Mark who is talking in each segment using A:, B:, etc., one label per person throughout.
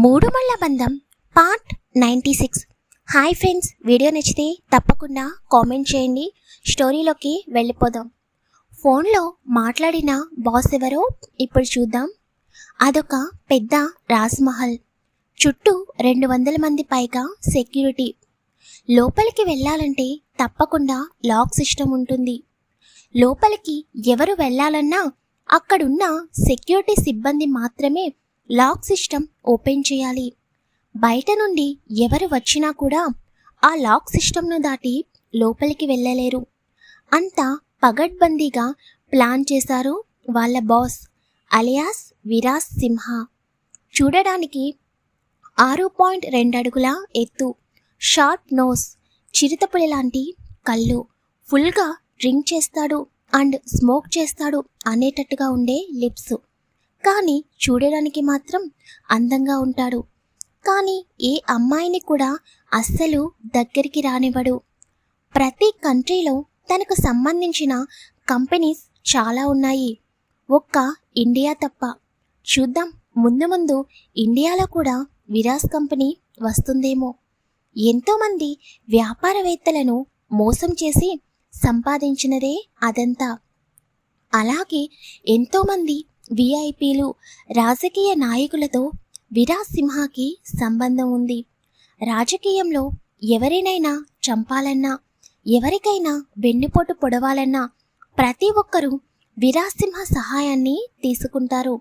A: మూడు మళ్ళ బంధం పార్ట్ 96. హాయ్ ఫ్రెండ్స్, వీడియో నచ్చితే తప్పకుండా కామెంట్ చేయండి. స్టోరీలోకి వెళ్ళిపోదాం. ఫోన్లో మాట్లాడిన బాస్ ఎవరో ఇప్పుడు చూద్దాం. అదొక పెద్ద రాజ్మహల్. చుట్టూ 200 మంది పైగా సెక్యూరిటీ. లోపలికి వెళ్ళాలంటే తప్పకుండా లాక్ సిస్టమ్ ఉంటుంది. లోపలికి ఎవరు వెళ్ళాలన్నా అక్కడున్న సెక్యూరిటీ సిబ్బంది మాత్రమే లాక్ సిస్టమ్ ఓపెన్ చేయాలి. బయట నుండి ఎవరు వచ్చినా కూడా ఆ లాక్ సిస్టమ్ను దాటి లోపలికి వెళ్ళలేరు. అంతా పగడ్బందీగా ప్లాన్ చేశారు వాళ్ళ బాస్ అలియాస్ విరాజ్ సింహ. చూడడానికి 6.2 అడుగుల ఎత్తు, షార్ప్ నోస్, చిరుతపులి లాంటి కళ్ళు, ఫుల్గా డ్రింక్ చేస్తాడు అండ్ స్మోక్ చేస్తాడు అనేటట్టుగా ఉండే లిప్స్. కానీ చూడడానికి మాత్రం అందంగా ఉంటాడు. కానీ ఏ అమ్మాయిని కూడా అస్సలు దగ్గరికి రానివ్వడు. ప్రతి కంట్రీలో తనకు సంబంధించిన కంపెనీస్ చాలా ఉన్నాయి, ఒక్క ఇండియా తప్ప. చూద్దాం, ముందు ముందు ఇండియాలో కూడా విరాజ్ కంపెనీ వస్తుందేమో. ఎంతోమంది వ్యాపారవేత్తలను మోసం చేసి సంపాదించినదే అదంతా. అలాగే ఎంతోమంది విఐపీలు, రాజకీయ నాయకులతో విరాజ్ సింహకి సంబంధం ఉంది. రాజకీయంలో ఎవరినైనా చంపాలన్నా, ఎవరికైనా వెన్నుపోటు పొడవాలన్నా ప్రతి ఒక్కరూ విరాజ్ సింహ సహాయాన్ని తీసుకుంటారు.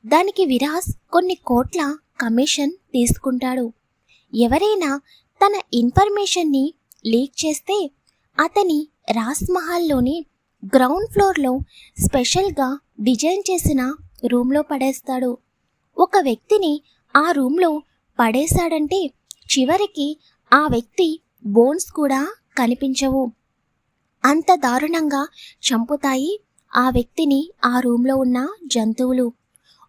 A: దానికి విరాజ్ కొన్ని కోట్ల కమిషన్ తీసుకుంటాడు. ఎవరైనా తన ఇన్ఫర్మేషన్ని లీక్ చేస్తే అతని రాజ్మహల్లోని గ్రౌండ్ ఫ్లోర్లో స్పెషల్గా డిజైన్ చేసిన రూమ్లో పడేస్తాడు. ఒక వ్యక్తిని ఆ రూమ్లో పడేశాడంటే చివరికి ఆ వ్యక్తి బోన్స్ కూడా కనిపించవు. అంత దారుణంగా చంపుతాయి ఆ వ్యక్తిని ఆ రూమ్లో ఉన్న జంతువులు.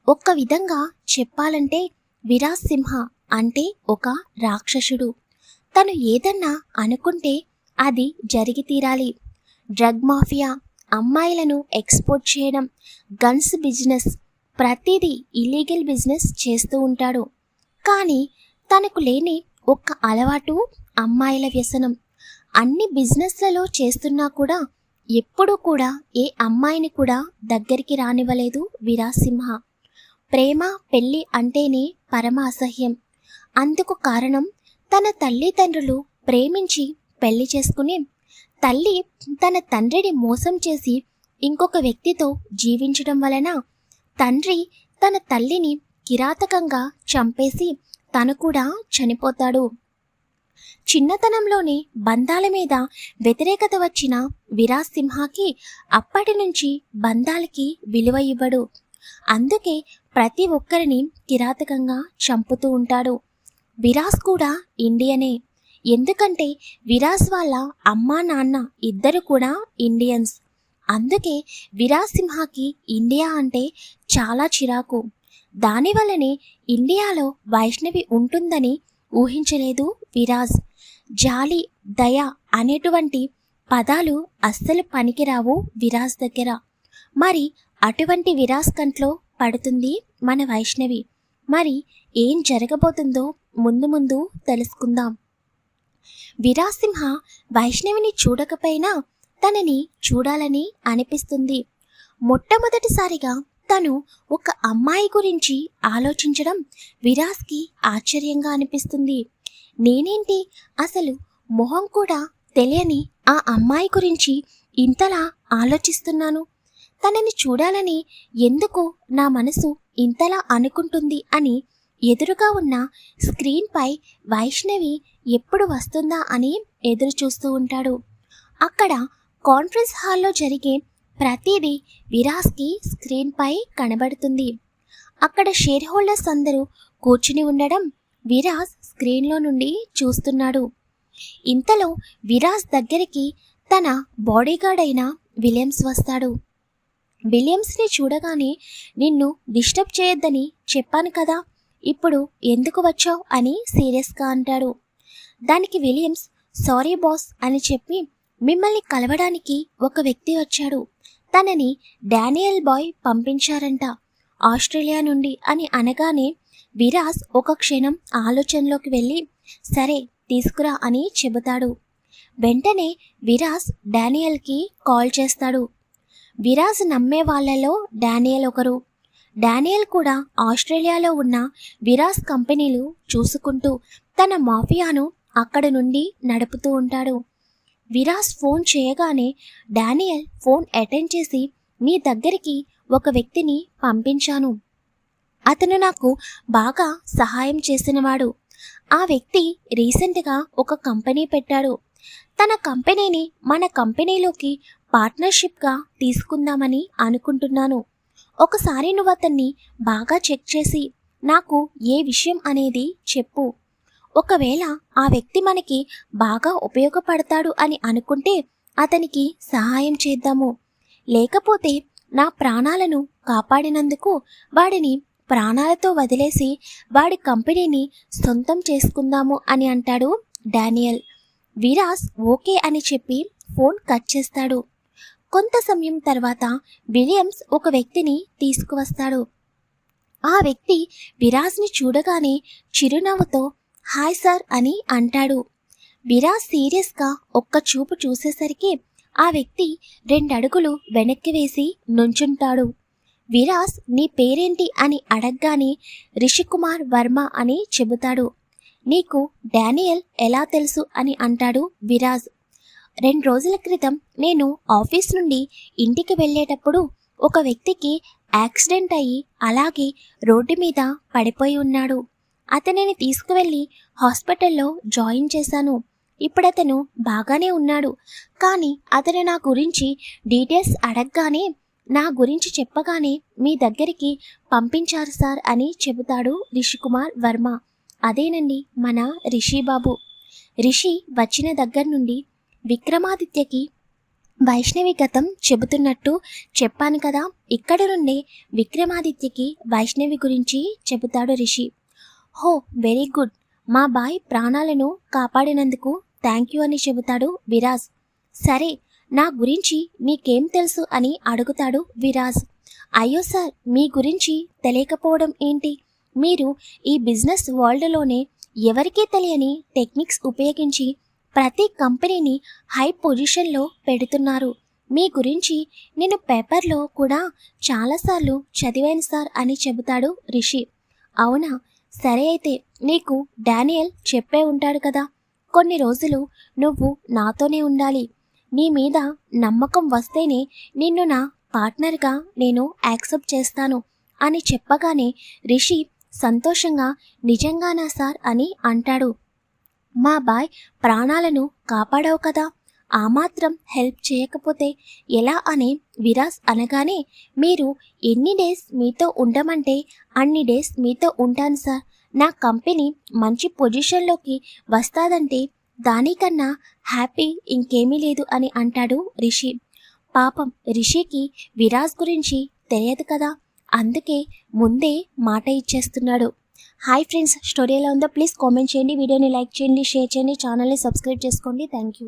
A: ఒక్క విధంగా చెప్పాలంటే విరాజ్ సింహ అంటే ఒక రాక్షసుడు. తను ఏదన్నా అనుకుంటే అది జరిగి తీరాలి. డ్రగ్ మాఫియా, అమ్మాయిలను ఎక్స్పోర్ట్ చేయడం, గన్స్ బిజినెస్, ప్రతిదీ ఇల్లీగల్ బిజినెస్ చేస్తూ ఉంటాడు. కానీ తనకు లేని ఒక్క అలవాటు అమ్మాయిల వ్యసనం. అన్ని బిజినెస్లలో చేస్తున్నా కూడా ఎప్పుడూ కూడా ఏ అమ్మాయిని కూడా దగ్గరికి రానివ్వలేదు విరాజ్ సింహ. ప్రేమ, పెళ్ళి అంటేనే పరమ అసహ్యం. అందుకు కారణం తన తల్లిదండ్రులు ప్రేమించి పెళ్లి చేసుకుని తల్లి తన తండ్రిని మోసం చేసి ఇంకొక వ్యక్తితో జీవించడం వలన తండ్రి తన తల్లిని కిరాతకంగా చంపేసి తను కూడా చనిపోతాడు. చిన్నతనంలోనే బంధాల మీద వ్యతిరేకత వచ్చిన విరాజ్ సింహకి అప్పటి నుంచి బంధాలకి విలువ ఇవ్వడు. అందుకే ప్రతి ఒక్కరిని కిరాతకంగా చంపుతూ ఉంటాడు. విరాజ్ కూడా ఇండియనే. ఎందుకంటే విరాజ్ వాళ్ళ అమ్మా నాన్న ఇద్దరు కూడా ఇండియన్స్. అందుకే విరాజ్ సింహకి ఇండియా అంటే చాలా చిరాకు. దానివల్లనే ఇండియాలో వైష్ణవి ఉంటుందని ఊహించలేదు విరాజ్. జాలి, దయ అనేటువంటి పదాలు అస్సలు పనికిరావు విరాజ్ దగ్గర. మరి అటువంటి విరాజ్ కంట్లో పడుతుంది మన వైష్ణవి. మరి ఏం జరగబోతుందో ముందు ముందు తెలుసుకుందాం. విరాజ్ సింహ వైష్ణవిని చూడకపోయినా తనని చూడాలని అనిపిస్తుంది. మొట్టమొదటిసారిగా తను ఒక అమ్మాయి గురించి ఆలోచించడం విరాజ్కి ఆశ్చర్యంగా అనిపిస్తుంది. నేనేంటి అసలు మొహం కూడా తెలియని ఆ అమ్మాయి గురించి ఇంతలా ఆలోచిస్తున్నాను, తనని చూడాలని ఎందుకు నా మనసు ఇంతలా అనుకుంటుంది అని ఎదురుగా ఉన్న స్క్రీన్పై వైష్ణవి ఎప్పుడు వస్తుందా అని ఎదురు చూస్తూ ఉంటాడు. అక్కడ కాన్ఫరెన్స్ హాల్లో జరిగే ప్రతిదీ విరాజ్కి స్క్రీన్పై కనబడుతుంది. అక్కడ షేర్ హోల్డర్స్ అందరూ కూర్చుని ఉండడం విరాజ్ స్క్రీన్లో నుండి చూస్తున్నాడు. ఇంతలో విరాజ్ దగ్గరికి తన బాడీగార్డ్ అయిన విలియమ్స్ వస్తాడు. విలియమ్స్ని చూడగానే నిన్ను డిస్టర్బ్ చేయొద్దని చెప్పాను కదా, ఇప్పుడు ఎందుకు వచ్చావు అని సీరియస్గా అంటాడు. దానికి విలియమ్స్ సారీ బాస్ అని చెప్పి మిమ్మల్ని కలవడానికి ఒక వ్యక్తి వచ్చాడు, తనని డానియల్ బాయ్ పంపించారంట ఆస్ట్రేలియా నుండి అని అనగానే విరాజ్ ఒక క్షణం ఆలోచనలోకి వెళ్ళి సరే తీసుకురా అని చెబుతాడు. వెంటనే విరాజ్ డానియల్కి కాల్ చేస్తాడు. విరాజ్ నమ్మే వాళ్ళలో డానియల్ ఒకరు. డానియల్ కూడా ఆస్ట్రేలియాలో ఉన్న విరాజ్ కంపెనీలు చూసుకుంటూ తన మాఫియాను అక్కడ నుండి నడుపుతూ ఉంటాడు. విరాజ్ ఫోన్ చేయగానే డానియల్ ఫోన్ అటెండ్ చేసి మీ దగ్గరికి ఒక వ్యక్తిని పంపించాను. అతను నాకు బాగా సహాయం చేసినవాడు. ఆ వ్యక్తి రీసెంట్గా ఒక కంపెనీ పెట్టాడు. తన కంపెనీని మన కంపెనీలోకి పార్ట్నర్షిప్గా తీసుకుందామని అనుకుంటున్నాను. ఒకసారి నువ్వు అతన్ని బాగా చెక్ చేసి నాకు ఏ విషయం అనేది చెప్పు. ఒకవేళ ఆ వ్యక్తి మనకి బాగా ఉపయోగపడతాడు అని అనుకుంటే అతనికి సహాయం చేద్దాము. లేకపోతే నా ప్రాణాలను కాపాడినందుకు వాడిని ప్రాణాలతో వదిలేసి వాడి కంపెనీని సొంతం చేసుకుందాము అని అంటాడు డానియల్. విరాజ్ ఓకే అని చెప్పి ఫోన్ కట్ చేస్తాడు. కొంత సమయం తర్వాత విలియమ్స్ ఒక వ్యక్తిని తీసుకువస్తాడు. ఆ వ్యక్తి విరాజ్ని చూడగానే చిరునవ్వుతో హాయ్ సార్ అని అంటాడు. విరాజ్ సీరియస్గా ఒక్క చూపు చూసేసరికి ఆ వ్యక్తి 2 అడుగులు వెనక్కి వేసి నుంచుంటాడు. విరాజ్ నీ పేరేంటి అని అడగగానే రిషికుమార్ వర్మ అని చెబుతాడు. నీకు డానియల్ ఎలా తెలుసు అని అంటాడు విరాజ్. 2 రోజుల క్రితం నేను ఆఫీస్ నుండి ఇంటికి వెళ్ళేటప్పుడు ఒక వ్యక్తికి యాక్సిడెంట్ అయ్యి అలాగే రోడ్డు మీద పడిపోయి ఉన్నాడు. అతనిని తీసుకువెళ్ళి హాస్పిటల్లో జాయిన్ చేశాను. ఇప్పుడతను బాగానే ఉన్నాడు. కానీ అతను నా గురించి డీటెయిల్స్ అడగగానే నా గురించి చెప్పగానే మీ దగ్గరికి పంపించారు సార్ అని చెబుతాడు రిషికుమార్ వర్మ. అదేనండి మన రిషి బాబు. రిషి వచ్చిన దగ్గర నుండి విక్రమాదిత్యకి వైష్ణవి గతం చెబుతున్నట్టు చెప్పాను కదా. ఇక్కడ నుండే విక్రమాదిత్యకి వైష్ణవి గురించి చెబుతాడు రిషి. హో వెరీ గుడ్, మా బాయ్ ప్రాణాలను కాపాడినందుకు థ్యాంక్ యూ అని చెబుతాడు విరాజ్. సరే నా గురించి మీకేం తెలుసు అని అడుగుతాడు విరాజ్. అయ్యో సార్, మీ గురించి తెలియకపోవడం ఏంటి? మీరు ఈ బిజినెస్ వరల్డ్లోనే ఎవరికీ తెలియని టెక్నిక్స్ ఉపయోగించి ప్రతి కంపెనీని హై పొజిషన్లో పెడుతున్నారు. మీ గురించి నేను పేపర్లో కూడా చాలాసార్లు చదివాను సార్ అని చెబుతాడు రిషి. అవునా, సరే అయితే నీకు డానియల్ చెప్పే ఉంటాడు కదా, కొన్ని రోజులు నువ్వు నాతోనే ఉండాలి. నీ మీద నమ్మకం వస్తేనే నిన్ను నా పార్ట్నర్గా నేను యాక్సెప్ట్ చేస్తాను అని చెప్పగానే రిషి సంతోషంగా నిజంగానా సార్ అని అంటాడు. మా బాయ్ ప్రాణాలను కాపాడావు కదా, ఆ మాత్రం హెల్ప్ చేయకపోతే ఎలా అని విరాజ్ అనగానే మీరు ఎన్ని డేస్ మీతో ఉండమంటే అన్ని డేస్ మీతో ఉంటాను సార్. నా కంపెనీ మంచి పొజిషన్లోకి వస్తాదంటే దానికన్నా హ్యాపీ ఇంకేమీ లేదు అని అంటాడు రిషి. పాపం రిషికి విరాజ్ గురించి తెలియదు కదా, అందుకే ముందే మాట ఇచ్చేస్తున్నాడు. హాయ్ ఫ్రెండ్స్, స్టోరీ ఎలా ఉందో ప్లీజ్ కామెంట్ చేయండి. వీడియోని లైక్ చేయండి, షేర్ చేయండి, ఛానల్ని సబ్స్క్రైబ్ చేసుకోండి. Thank you.